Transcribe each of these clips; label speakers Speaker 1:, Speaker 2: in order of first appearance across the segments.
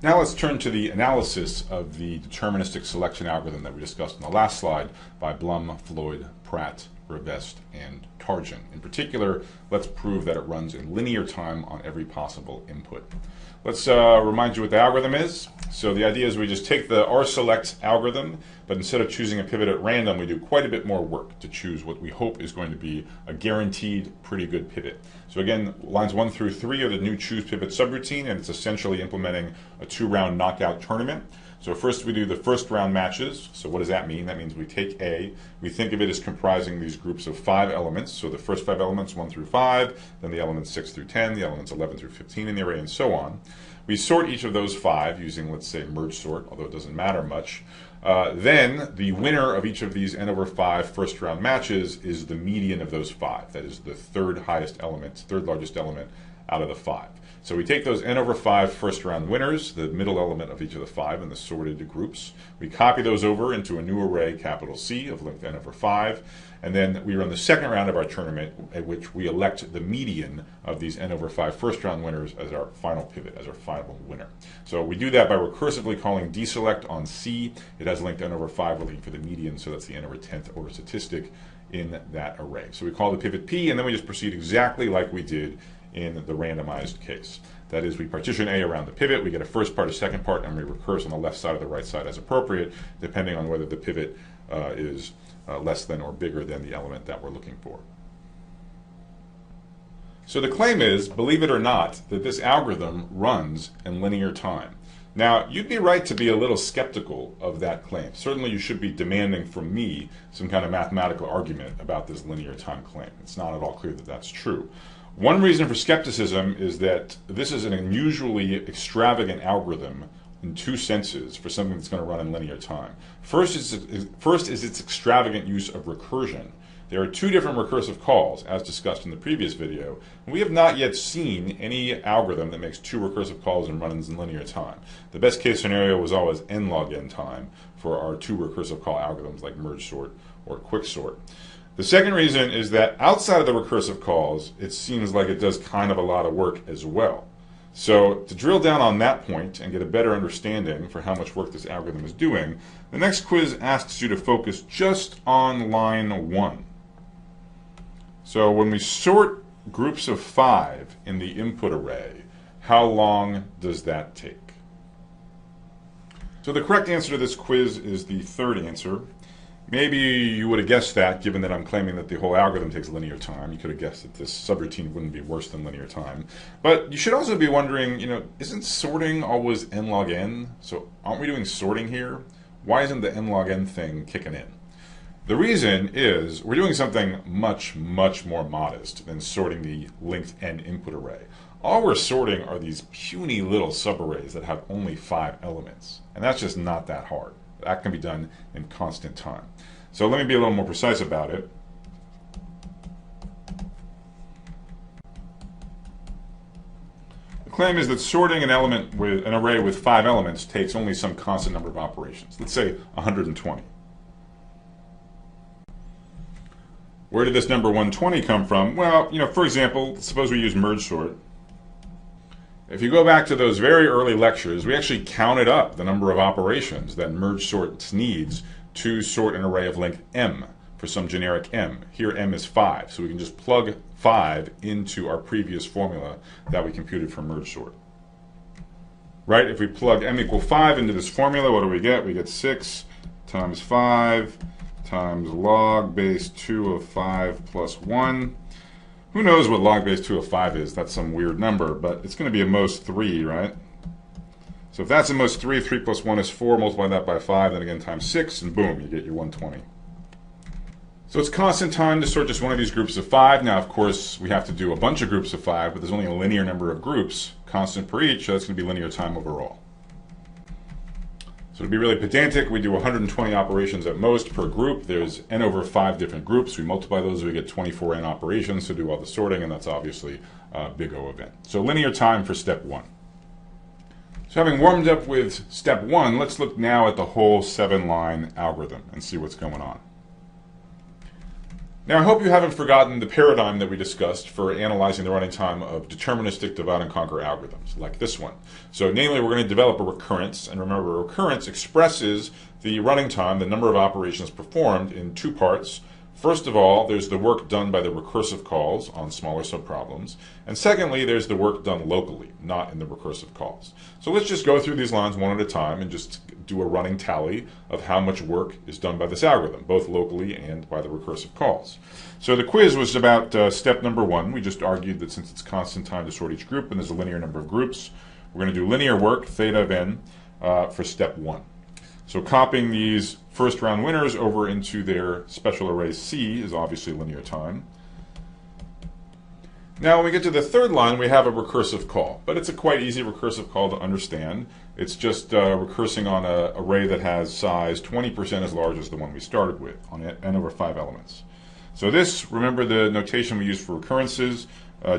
Speaker 1: Now let's turn to the analysis of the deterministic selection algorithm that we discussed in the last slide by Blum, Floyd, Pratt, Revest, and Tarjan. In particular, let's prove that it runs in linear time on every possible input. Let's remind you what the algorithm is. So the idea is we just take the rselect algorithm, but instead of choosing a pivot at random, we do quite a bit more work to choose what we hope is going to be a guaranteed pretty good pivot. So again, lines 1 through 3 are the new choose pivot subroutine, and it's essentially implementing a 2-round knockout tournament. So first we do the first round matches. So what does that mean? That means we take A, we think of it as comprising these groups of 5 elements. So the first 5 elements, 1 through 5, then the elements 6 through 10, the elements 11 through 15 in the array, and so on. We sort each of those 5 using, let's say, merge sort, although it doesn't matter much. Then the winner of each of these n over 5 first round matches is the median of those 5. That is the third largest element out of the 5. So we take those n over 5 first round winners, the middle element of each of the 5 in the sorted groups. We copy those over into a new array, capital C, of length n over 5. And then we run the second round of our tournament, at which we elect the median of these n over 5 first round winners as our final pivot, as our final winner. So we do that by recursively calling deselect on C. It has length n over 5. We're looking for the median, so that's the n over 10th order statistic in that array. So we call the pivot P, and then we just proceed exactly like we did in the randomized case. That is, we partition A around the pivot, we get a first part, a second part, and we recurse on the left side or the right side as appropriate, depending on whether the pivot is less than or bigger than the element that we're looking for. So the claim is, believe it or not, that this algorithm runs in linear time. Now, you'd be right to be a little skeptical of that claim. Certainly you should be demanding from me some kind of mathematical argument about this linear time claim. It's not at all clear that that's true. One reason for skepticism is that this is an unusually extravagant algorithm in 2 senses for something that's going to run in linear time. First is its extravagant use of recursion. There are 2 different recursive calls, as discussed in the previous video, and we have not yet seen any algorithm that makes 2 recursive calls and runs in linear time. The best case scenario was always n log n time for our 2 recursive call algorithms like merge sort or quick sort. The second reason is that outside of the recursive calls, it seems like it does kind of a lot of work as well. So to drill down on that point and get a better understanding for how much work this algorithm is doing, the next quiz asks you to focus just on line 1. So when we sort groups of 5 in the input array, how long does that take? So the correct answer to this quiz is the third answer. Maybe you would have guessed that, given that I'm claiming that the whole algorithm takes linear time. You could have guessed that this subroutine wouldn't be worse than linear time. But you should also be wondering, isn't sorting always n log n? So aren't we doing sorting here? Why isn't the n log n thing kicking in? The reason is we're doing something much, much more modest than sorting the length n input array. All we're sorting are these puny little subarrays that have only 5 elements. And that's just not that hard. That can be done in constant time. So let me be a little more precise about it. The claim is that sorting an array with 5 elements takes only some constant number of operations. Let's say 120. Where did this number 120 come from? Well, for example, suppose we use merge sort. If you go back to those very early lectures, we actually counted up the number of operations that merge sort needs to sort an array of length m for some generic m. Here m is 5, so we can just plug 5 into our previous formula that we computed for merge sort. Right? If we plug m equal 5 into this formula, what do we get? We get 6 times 5 times log base 2 of 5 plus 1. Who knows what log base 2 of 5 is? That's some weird number, but it's going to be a most 3, right? So if that's a most 3, 3 plus 1 is 4, multiply that by 5, then again times 6, and boom, you get your 120. So it's constant time to sort just one of these groups of 5. Now, of course, we have to do a bunch of groups of 5, but there's only a linear number of groups, constant per each, so that's going to be linear time overall. So to be really pedantic, we do 120 operations at most per group. There's n over 5 different groups. We multiply those, we get 24n operations to do all the sorting, and that's obviously a big O event. So linear time for step 1. So having warmed up with step 1, let's look now at the whole 7-line algorithm and see what's going on. Now, I hope you haven't forgotten the paradigm that we discussed for analyzing the running time of deterministic divide and conquer algorithms, like this one. So, namely, we're going to develop a recurrence, and remember, a recurrence expresses the running time, the number of operations performed, in two parts. First of all, there's the work done by the recursive calls on smaller subproblems, and secondly, there's the work done locally, not in the recursive calls. So let's just go through these lines one at a time and just do a running tally of how much work is done by this algorithm, both locally and by the recursive calls. So the quiz was about step number 1. We just argued that since it's constant time to sort each group and there's a linear number of groups, we're going to do linear work, theta of n, for step 1. So copying these first round winners over into their special array C is obviously linear time. Now when we get to the third line, we have a recursive call, but it's a quite easy recursive call to understand. It's just recursing on an array that has size 20% as large as the one we started with on n over 5 elements. So this, remember the notation we use for recurrences.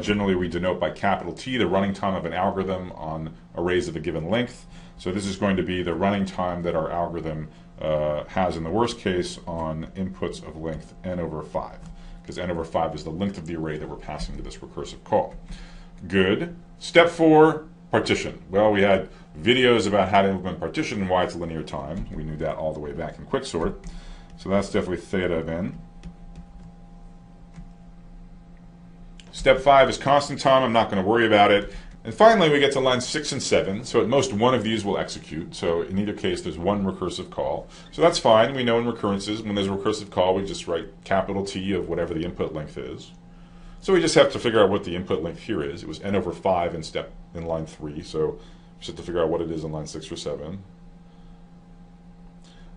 Speaker 1: Generally we denote by capital T the running time of an algorithm on arrays of a given length. So this is going to be the running time that our algorithm has in the worst case on inputs of length n over 5, because n over 5 is the length of the array that we're passing to this recursive call. Good. Step 4, partition. Well, we had videos about how to implement partition and why it's linear time. We knew that all the way back in quicksort. So that's definitely theta of n. Step 5 is constant time. I'm not going to worry about it. And finally, we get to lines 6 and 7. So at most, one of these will execute. So in either case, there's one recursive call. So that's fine. We know in recurrences, when there's a recursive call, we just write capital T of whatever the input length is. So we just have to figure out what the input length here is. It was n over 5 in line 3. So we just have to figure out what it is in line 6 or 7.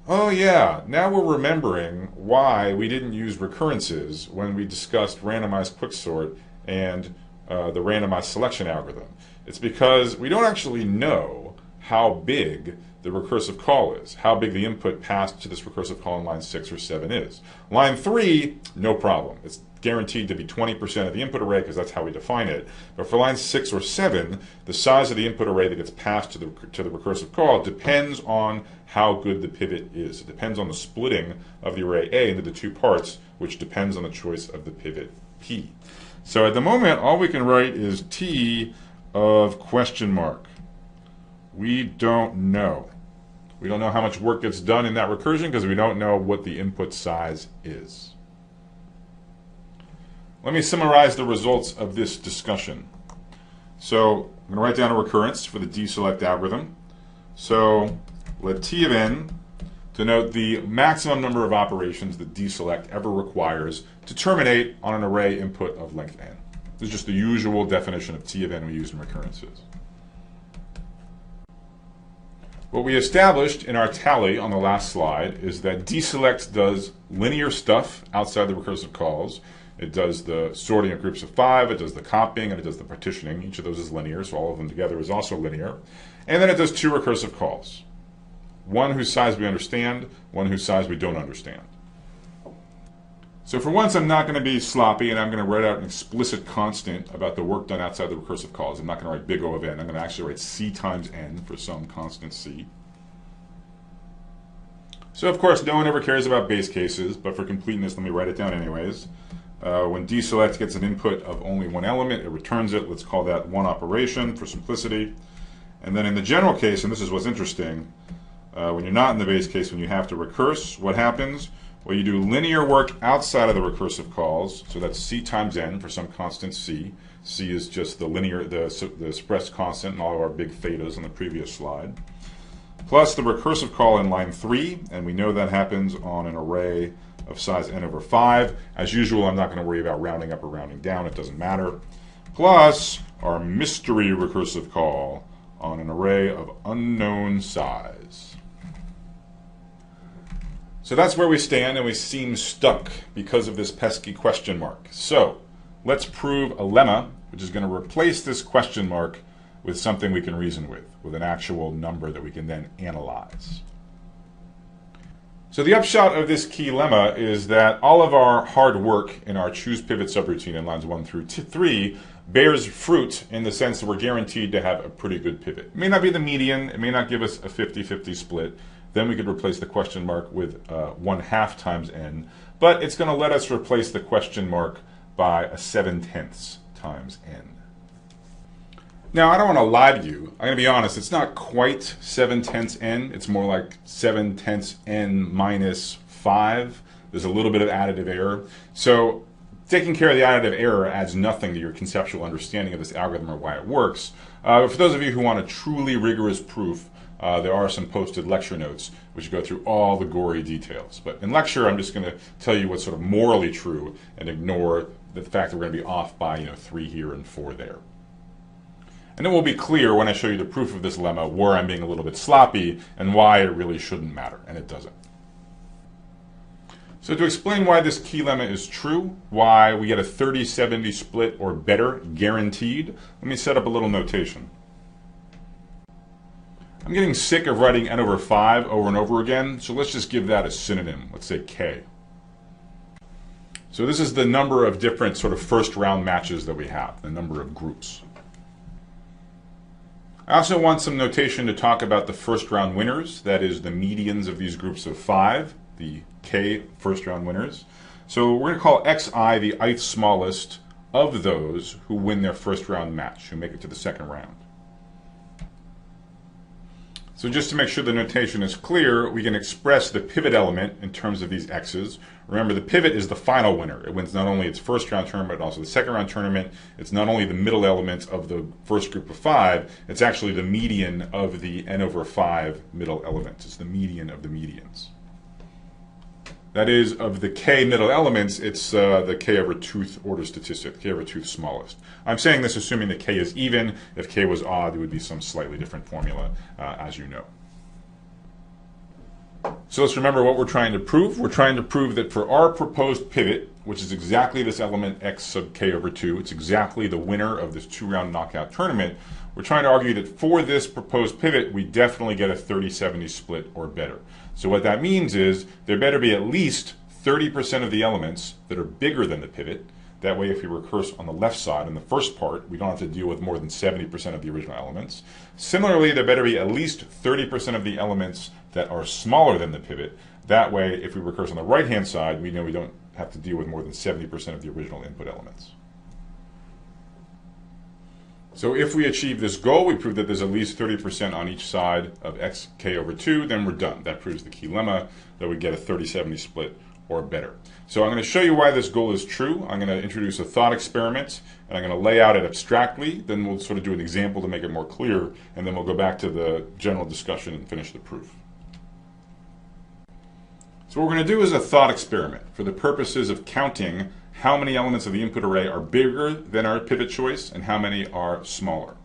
Speaker 1: Oh yeah, now we're remembering why we didn't use recurrences when we discussed randomized quicksort and the randomized selection algorithm. It's because we don't actually know how big the recursive call is, how big the input passed to this recursive call in line 6 or 7 is. Line 3, no problem. It's guaranteed to be 20% of the input array because that's how we define it. But for line 6 or 7, the size of the input array that gets passed to the recursive call depends on how good the pivot is. It depends on the splitting of the array A into the two parts, which depends on the choice of the pivot P. So at the moment, all we can write is T of question mark. We don't know. We don't know how much work gets done in that recursion because we don't know what the input size is. Let me summarize the results of this discussion. So I'm going to write down a recurrence for the deselect algorithm. So let T of n denote the maximum number of operations that deselect ever requires to terminate on an array input of length n. This is just the usual definition of T of n we use in recurrences. What we established in our tally on the last slide is that deselect does linear stuff outside the recursive calls. It does the sorting of groups of 5, it does the copying, and it does the partitioning. Each of those is linear, so all of them together is also linear. And then it does two recursive calls. One whose size we understand, one whose size we don't understand. So for once, I'm not going to be sloppy, and I'm going to write out an explicit constant about the work done outside the recursive calls. I'm not going to write big O of n. I'm going to actually write C times n for some constant C. So of course, no one ever cares about base cases, but for completeness, let me write it down anyways. When deselect gets an input of only one element, it returns it. Let's call that one operation for simplicity. And then in the general case, and this is what's interesting, when you're not in the base case, when you have to recurse, what happens? Well, you do linear work outside of the recursive calls, so that's C times n for some constant C. C is just the linear, the expressed constant in all of our big thetas on the previous slide. Plus the recursive call in line 3, and we know that happens on an array of size n over 5. As usual, I'm not going to worry about rounding up or rounding down, it doesn't matter. Plus our mystery recursive call on an array of unknown size. So that's where we stand, and we seem stuck because of this pesky question mark. So let's prove a lemma, which is going to replace this question mark with something we can reason with an actual number that we can then analyze. So the upshot of this key lemma is that all of our hard work in our choose pivot subroutine in lines 1 through 3 bears fruit in the sense that we're guaranteed to have a pretty good pivot. It may not be the median, it may not give us a 50-50 split. then we could replace the question mark with 1/2 times n, but it's going to let us replace the question mark by a 7/10 times n. Now, I don't want to lie to you. I'm going to be honest, it's not quite 7/10 n. It's more like 7/10 n minus 5. There's a little bit of additive error. So taking care of the additive error adds nothing to your conceptual understanding of this algorithm or why it works. For those of you who want a truly rigorous proof, there are some posted lecture notes which go through all the gory details. But in lecture, I'm just going to tell you what's sort of morally true and ignore the fact that we're going to be off by 3 here and 4 there. And it will be clear when I show you the proof of this lemma where I'm being a little bit sloppy and why it really shouldn't matter, and it doesn't. So to explain why this key lemma is true, why we get a 30-70 split or better guaranteed, let me set up a little notation. I'm getting sick of writing n over 5 over and over again, so let's just give that a synonym. Let's say k. So this is the number of different sort of first round matches that we have, the number of groups. I also want some notation to talk about the first round winners, that is the medians of these groups of 5, the k first round winners. So we're going to call xi the ith smallest of those who win their first round match, who make it to the second round. So just to make sure the notation is clear, we can express the pivot element in terms of these x's. Remember, the pivot is the final winner. It wins not only its first round tournament, but also the second round tournament. It's not only the middle element of the first group of 5, it's actually the median of the n over 5 middle elements. It's the median of the medians. That is, of the k middle elements, it's the k over 2th order statistic, k over 2th smallest. I'm saying this assuming that k is even. If k was odd, it would be some slightly different formula, as you know. So let's remember what we're trying to prove. We're trying to prove that for our proposed pivot, which is exactly this element x sub k over 2, it's exactly the winner of this 2-round knockout tournament, we're trying to argue that for this proposed pivot, we definitely get a 30-70 split or better. So what that means is there better be at least 30% of the elements that are bigger than the pivot. That way, if we recurse on the left side in the first part, we don't have to deal with more than 70% of the original elements. Similarly, there better be at least 30% of the elements that are smaller than the pivot. That way, if we recurse on the right-hand side, we know we don't have to deal with more than 70% of the original input elements. So if we achieve this goal, we prove that there's at least 30% on each side of xk over 2, then we're done. That proves the key lemma that we get a 30-70 split or better. So I'm going to show you why this goal is true. I'm going to introduce a thought experiment, and I'm going to lay out it abstractly. Then we'll sort of do an example to make it more clear, and then we'll go back to the general discussion and finish the proof. So what we're going to do is a thought experiment for the purposes of counting how many elements of the input array are bigger than our pivot choice and how many are smaller.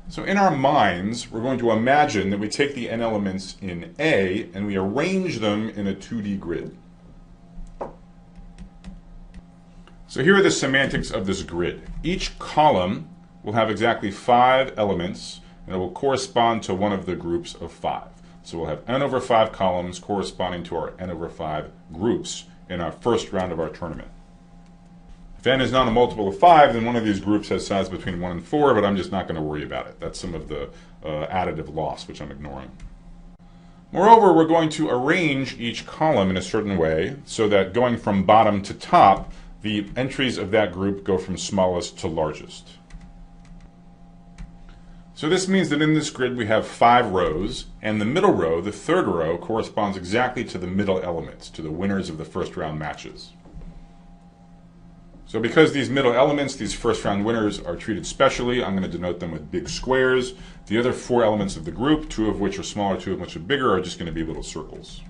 Speaker 1: So in our minds, we're going to imagine that we take the n elements in A and we arrange them in a 2D grid. So here are the semantics of this grid. Each column will have exactly 5 elements, and it will correspond to one of the groups of 5. So we'll have n over 5 columns corresponding to our n over 5 groups in our first round of our tournament. If n is not a multiple of 5, then one of these groups has size between 1 and 4, but I'm just not going to worry about it. That's some of the additive loss, which I'm ignoring. Moreover, we're going to arrange each column in a certain way so that going from bottom to top, the entries of that group go from smallest to largest. So this means that in this grid we have 5 rows, and the middle row, the third row, corresponds exactly to the middle elements, to the winners of the first round matches. So because these middle elements, these first round winners, are treated specially, I'm going to denote them with big squares. The other 4 elements of the group, 2 of which are smaller, 2 of which are bigger, are just going to be little circles.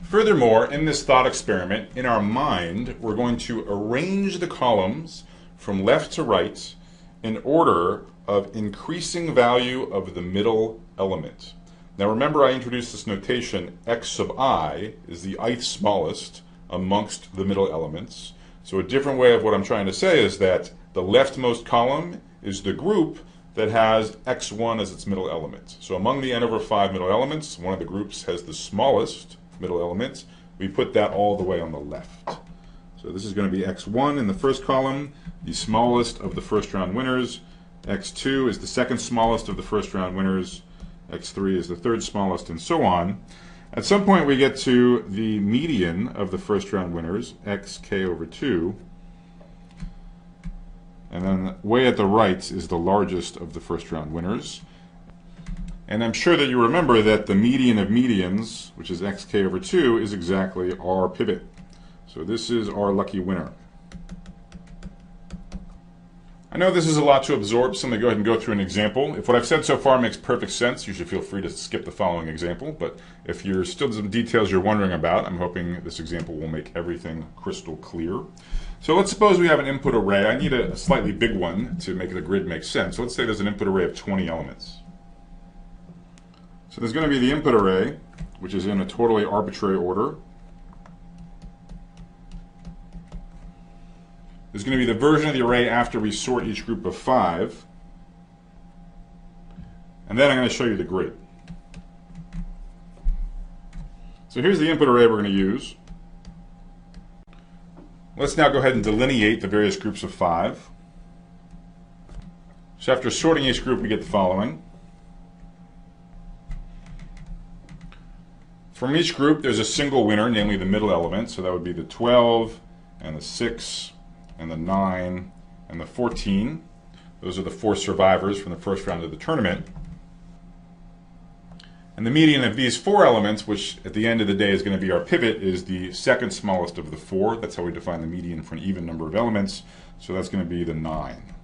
Speaker 1: Furthermore, in this thought experiment, in our mind, we're going to arrange the columns from left to right in order of increasing value of the middle element. Now remember, I introduced this notation, x sub I is the ith smallest amongst the middle elements. So a different way of what I'm trying to say is that the leftmost column is the group that has x1 as its middle element. So among the n over 5 middle elements, one of the groups has the smallest middle element. We put that all the way on the left. So this is going to be x1 in the first column, the smallest of the first round winners. x2 is the second smallest of the first round winners. x3 is the third smallest, and so on. At some point we get to the median of the first round winners, xk over 2, and then way at the right is the largest of the first round winners. And I'm sure that you remember that the median of medians, which is xk over 2, is exactly our pivot. So this is our lucky winner. I know this is a lot to absorb, so I'm going to go ahead and go through an example. If what I've said so far makes perfect sense, you should feel free to skip the following example. But if there's still some details you're wondering about, I'm hoping this example will make everything crystal clear. So let's suppose we have an input array. I need a slightly big one to make the grid make sense. So let's say there's an input array of 20 elements. So there's going to be the input array, which is in a totally arbitrary order. There's going to be the version of the array after we sort each group of 5. And then I'm going to show you the grid. So here's the input array we're going to use. Let's now go ahead and delineate the various groups of 5. So after sorting each group, we get the following. From each group, there's a single winner, namely the middle element. So that would be the 12 and the 6 and the 9 and the 14. Those are the 4 survivors from the first round of the tournament. And the median of these 4 elements, which at the end of the day is going to be our pivot, is the second smallest of the 4. That's how we define the median for an even number of elements. So that's going to be the 9.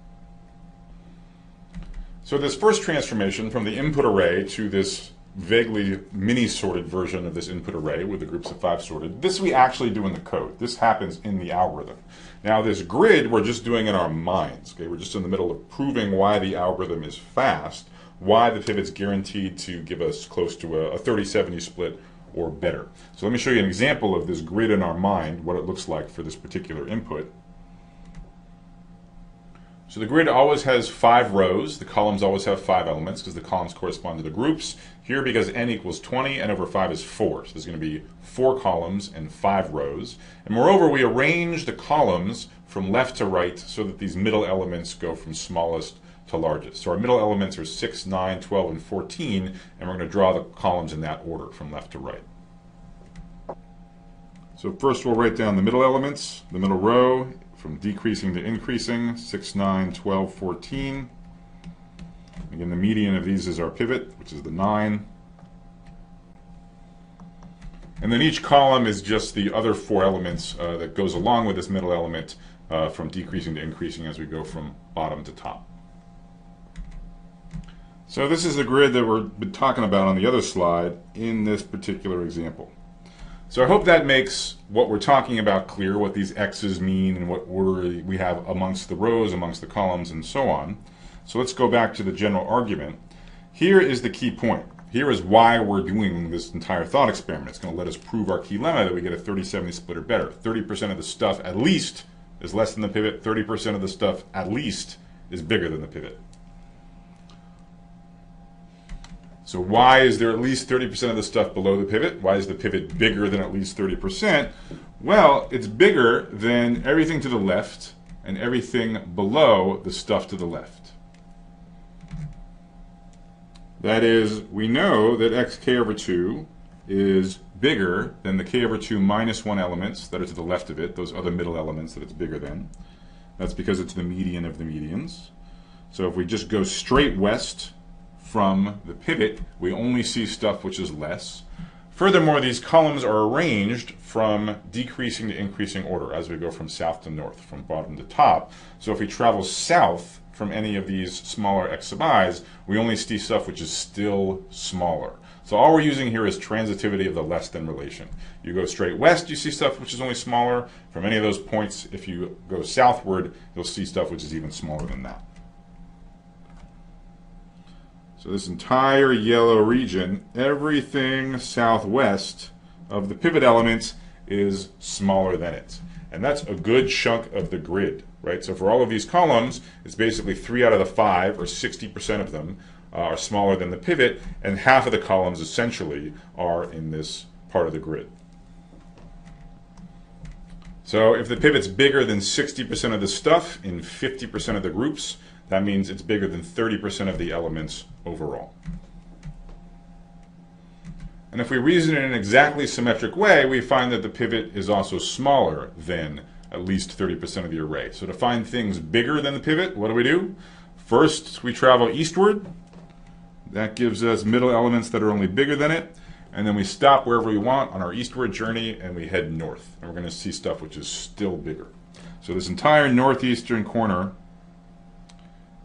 Speaker 1: So this first transformation from the input array to this vaguely mini-sorted version of this input array with the groups of 5 sorted, this we actually do in the code. This happens in the algorithm. Now this grid we're just doing in our minds. Okay? We're just in the middle of proving why the algorithm is fast, why the pivot's guaranteed to give us close to a 30-70 split or better. So let me show you an example of this grid in our mind, what it looks like for this particular input. So the grid always has 5 rows. The columns always have 5 elements because the columns correspond to the groups. Here, because n equals 20, n over 5 is 4. So there's going to be 4 columns and 5 rows. And moreover, we arrange the columns from left to right so that these middle elements go from smallest to largest. So our middle elements are 6, 9, 12, and 14, and we're going to draw the columns in that order from left to right. So first we'll write down the middle elements, the middle row, from decreasing to increasing, 6, 9, 12, 14. Again, the median of these is our pivot, which is the 9. And then each column is just the other 4 elements that goes along with this middle element from decreasing to increasing as we go from bottom to top. So this is the grid that we've been talking about on the other slide in this particular example. So I hope that makes what we're talking about clear, what these X's mean and what order we have amongst the rows, amongst the columns, and so on. So let's go back to the general argument. Here is the key point. Here is why we're doing this entire thought experiment. It's going to let us prove our key lemma that we get a 30-70 split or better. 30% of the stuff at least is less than the pivot. 30% of the stuff at least is bigger than the pivot. So why is there at least 30% of the stuff below the pivot? Why is the pivot bigger than at least 30%? Well, it's bigger than everything to the left and everything below the stuff to the left. That is, we know that xk over 2 is bigger than the k over 2 minus 1 elements that are to the left of it, those other middle elements that it's bigger than. That's because it's the median of the medians. So if we just go straight west from the pivot, we only see stuff which is less. Furthermore, these columns are arranged from decreasing to increasing order as we go from south to north, from bottom to top. So if we travel south from any of these smaller x sub i's, we only see stuff which is still smaller. So all we're using here is transitivity of the less than relation. You go straight west, you see stuff which is only smaller. From any of those points, if you go southward, you'll see stuff which is even smaller than that. So this entire yellow region, everything southwest of the pivot elements is smaller than it. And that's a good chunk of the grid, right? So for all of these columns, it's basically 3 out of the 5, or 60% of them, are smaller than the pivot, and half of the columns essentially are in this part of the grid. So if the pivot's bigger than 60% of the stuff in 50% of the groups, that means it's bigger than 30% of the elements overall. And if we reason in an exactly symmetric way, we find that the pivot is also smaller than at least 30% of the array. So to find things bigger than the pivot, what do? First, we travel eastward. That gives us middle elements that are only bigger than it. And then we stop wherever we want on our eastward journey and we head north. And we're going to see stuff which is still bigger. So this entire northeastern corner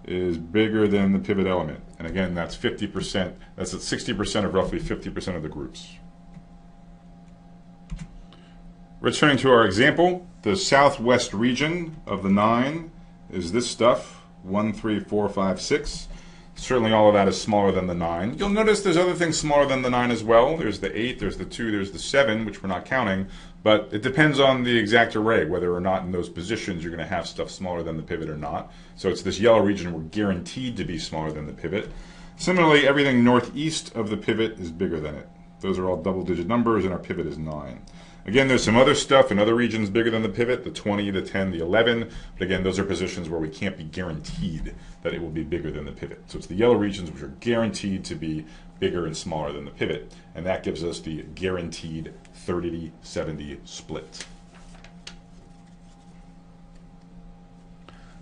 Speaker 1: is bigger than the pivot element. And again, that's 50%. That's at 60% of roughly 50% of the groups. Returning to our example, the southwest region of the 9 is this stuff, 1, 3, 4, 5, 6. Certainly all of that is smaller than the 9. You'll notice there's other things smaller than the 9 as well. There's the 8, there's the 2, there's the 7, which we're not counting. But it depends on the exact array, whether or not in those positions you're going to have stuff smaller than the pivot or not. So it's this yellow region we're guaranteed to be smaller than the pivot. Similarly, everything northeast of the pivot is bigger than it. Those are all double-digit numbers, and our pivot is 9. Again, there's some other stuff in other regions bigger than the pivot, the 20, the 10, the 11. But again, those are positions where we can't be guaranteed that it will be bigger than the pivot. So it's the yellow regions which are guaranteed to be bigger and smaller than the pivot. And that gives us the guaranteed 30-70 split.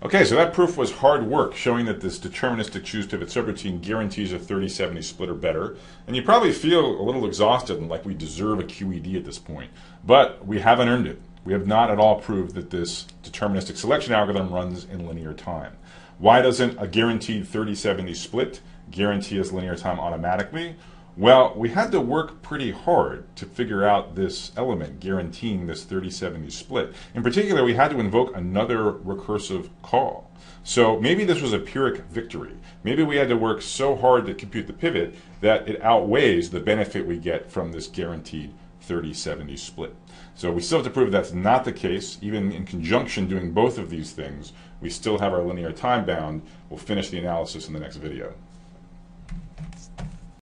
Speaker 1: Okay, so that proof was hard work, showing that this deterministic choose pivot subroutine guarantees a 30-70 split or better. And you probably feel a little exhausted and like we deserve a QED at this point. But we haven't earned it. We have not at all proved that this deterministic selection algorithm runs in linear time. Why doesn't a guaranteed 30-70 split guarantee us linear time automatically? Well, we had to work pretty hard to figure out this element guaranteeing this 30-70 split. In particular, we had to invoke another recursive call. So maybe this was a Pyrrhic victory. Maybe we had to work so hard to compute the pivot that it outweighs the benefit we get from this guaranteed 30-70 split. So we still have to prove that's not the case. Even in conjunction doing both of these things, we still have our linear time bound. We'll finish the analysis in the next video.